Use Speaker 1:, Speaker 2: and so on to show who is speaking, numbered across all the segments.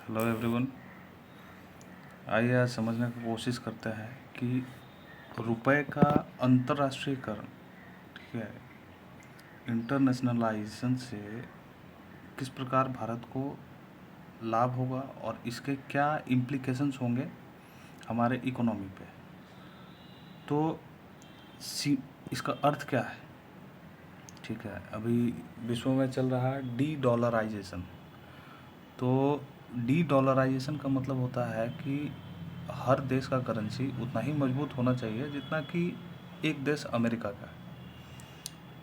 Speaker 1: Hello everyone. आइए आज समझने की कोशिश करते हैं कि रुपए का अंतर्राष्ट्रीयकरण, ठीक है, इंटरनेशनलाइजेशन से किस प्रकार भारत को लाभ होगा और इसके क्या इम्प्लीकेशंस होंगे हमारे इकोनॉमी पे। तो इसका अर्थ क्या है? ठीक है, अभी विश्व में चल रहा है डी डॉलराइजेशन। तो डी डॉलराइजेशन का मतलब होता है कि हर देश का करेंसी उतना ही मजबूत होना चाहिए जितना कि एक देश अमेरिका का।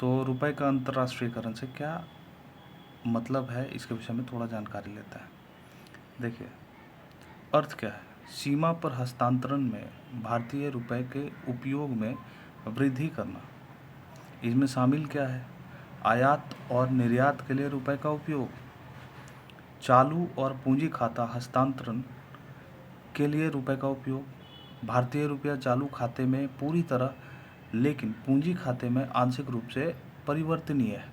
Speaker 1: तो रुपए का अंतर्राष्ट्रीयकरण से क्या मतलब है, इसके विषय में थोड़ा जानकारी लेते हैं। देखिए, अर्थ क्या है? सीमा पर हस्तांतरण में भारतीय रुपए के उपयोग में वृद्धि करना। इसमें शामिल क्या है? आयात और निर्यात के लिए रुपए का उपयोग, चालू और पूंजी खाता हस्तांतरण के लिए रुपए का उपयोग, भारतीय रुपया चालू खाते में पूरी तरह लेकिन पूंजी खाते में आंशिक रूप से परिवर्तनीय है।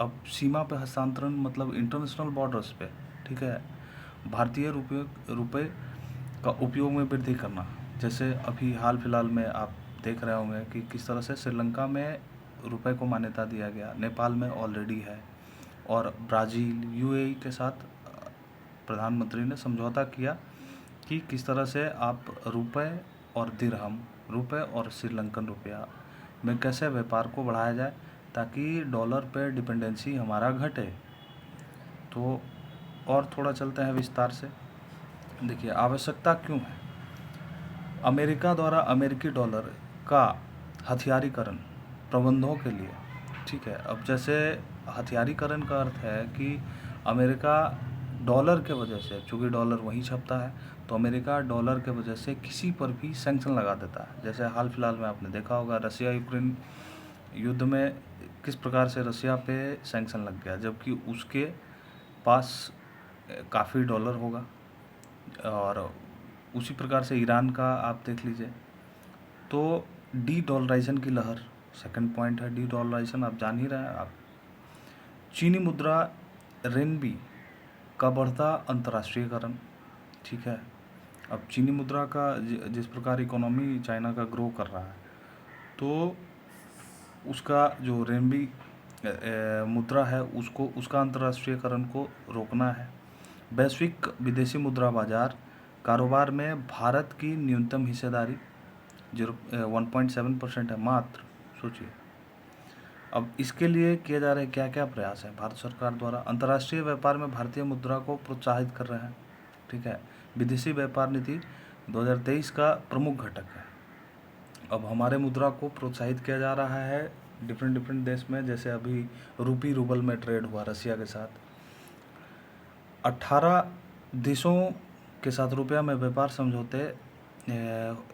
Speaker 1: अब सीमा पे हस्तांतरण मतलब इंटरनेशनल बॉर्डर्स पे, ठीक है, भारतीय रुपए का उपयोग में वृद्धि करना। जैसे अभी हाल फिलहाल में आप देख रहे होंगे कि किस तरह से श्रीलंका में रुपए को मान्यता दिया गया, नेपाल में ऑलरेडी है, और ब्राज़ील यूएई के साथ प्रधानमंत्री ने समझौता किया कि किस तरह से आप रुपए और दिरहम, रुपए और श्रीलंकन रुपया में कैसे व्यापार को बढ़ाया जाए ताकि डॉलर पे डिपेंडेंसी हमारा घटे। तो और थोड़ा चलते हैं विस्तार से। देखिए, आवश्यकता क्यों है? अमेरिका द्वारा अमेरिकी डॉलर का हथियारीकरण प्रबंधों के लिए, ठीक है। अब जैसे हथियारीकरण का अर्थ है कि अमेरिका डॉलर के वजह से, चूँकि डॉलर वहीं छपता है, तो अमेरिका डॉलर के वजह से किसी पर भी सैंक्शन लगा देता है। जैसे हाल फिलहाल में आपने देखा होगा रसिया यूक्रेन युद्ध में किस प्रकार से रसिया पे सैंक्शन लग गया, जबकि उसके पास काफ़ी डॉलर होगा। और उसी प्रकार से ईरान का आप देख लीजिए। तो डी डॉलराइजेशन की लहर, सेकंड पॉइंट है डी डॉलराइजेशन, आप जान ही रहे हैं आप। चीनी मुद्रा रेनबी का बढ़ता अंतर्राष्ट्रीयकरण, ठीक है। अब चीनी मुद्रा का जिस प्रकार इकोनॉमी चाइना का ग्रो कर रहा है, तो उसका जो रेनबी मुद्रा है उसका अंतर्राष्ट्रीयकरण को रोकना है। वैश्विक विदेशी मुद्रा बाजार कारोबार में भारत की न्यूनतम हिस्सेदारी 1.7% है मात्र, सोचिए। अब इसके लिए किए जा रहे क्या क्या प्रयास हैं भारत सरकार द्वारा? अंतर्राष्ट्रीय व्यापार में भारतीय मुद्रा को प्रोत्साहित कर रहे हैं, ठीक है। विदेशी व्यापार नीति 2023 का प्रमुख घटक है। अब हमारे मुद्रा को प्रोत्साहित किया जा रहा है डिफरेंट देश में। जैसे अभी रूपी रूबल में ट्रेड हुआ रसिया के साथ, 18 देशों के साथ रुपया में व्यापार समझौते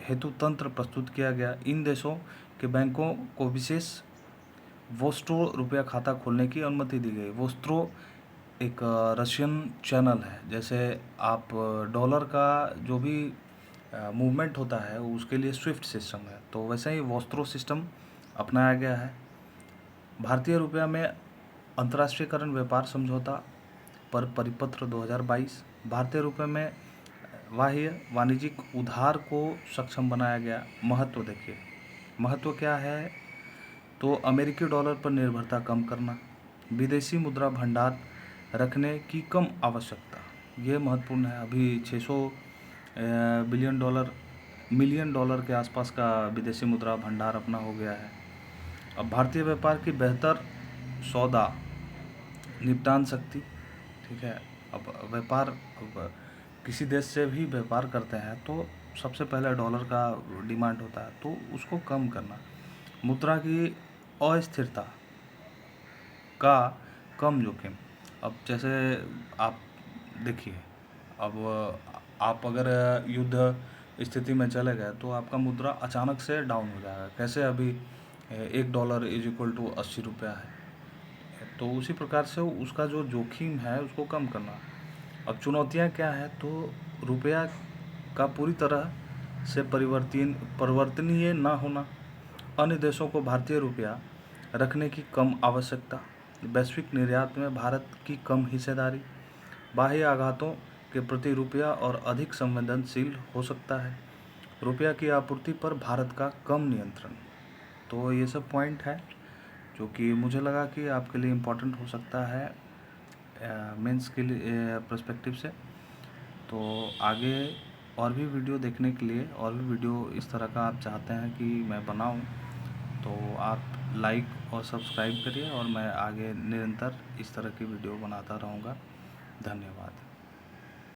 Speaker 1: हेतु तंत्र प्रस्तुत किया गया। इन देशों के बैंकों को विशेष वोस्ट्रो रुपया खाता खोलने की अनुमति दी गई। वोस्ट्रो एक रशियन चैनल है। जैसे आप डॉलर का जो भी मूवमेंट होता है उसके लिए स्विफ्ट सिस्टम है, तो वैसे ही वोस्ट्रो सिस्टम अपनाया गया है। भारतीय रुपया में अंतर्राष्ट्रीयकरण व्यापार समझौता पर परिपत्र 2022। भारतीय रुपये में बाह्य वाणिज्यिक उधार को सक्षम बनाया गया। महत्व देखिए, महत्व क्या है? तो अमेरिकी डॉलर पर निर्भरता कम करना, विदेशी मुद्रा भंडार रखने की कम आवश्यकता, ये महत्वपूर्ण है। अभी 600 मिलियन डॉलर के आसपास का विदेशी मुद्रा भंडार अपना हो गया है। अब भारतीय व्यापार की बेहतर सौदा निपटान शक्ति, ठीक है। अब व्यापार, अब किसी देश से भी व्यापार करते हैं तो सबसे पहले डॉलर का डिमांड होता है, तो उसको कम करना। मुद्रा की अस्थिरता का कम जोखिम। अब जैसे आप देखिए, अब आप अगर युद्ध स्थिति में चले गए तो आपका मुद्रा अचानक से डाउन हो जाएगा। कैसे? अभी $1 = 80 रुपया है, तो उसी प्रकार से उसका जो जोखिम है उसको कम करना। अब चुनौतियां क्या है? तो रुपया का पूरी तरह से परिवर्तनीय ना होना, अन्य देशों को भारतीय रुपया रखने की कम आवश्यकता, वैश्विक निर्यात में भारत की कम हिस्सेदारी, बाह्य आघातों के प्रति रुपया और अधिक संवेदनशील हो सकता है। रुपया की आपूर्ति पर भारत का कम नियंत्रण। तो ये सब पॉइंट है जो कि मुझे लगा कि आपके लिए इम्पोर्टेंट हो सकता है मेंस के लिए पर्सपेक्टिव से। तो आगे और भी वीडियो देखने के लिए, और भी वीडियो इस तरह का आप चाहते हैं कि मैं बनाऊं, तो आप लाइक और सब्सक्राइब करिए और मैं आगे निरंतर इस तरह की वीडियो बनाता रहूँगा। धन्यवाद।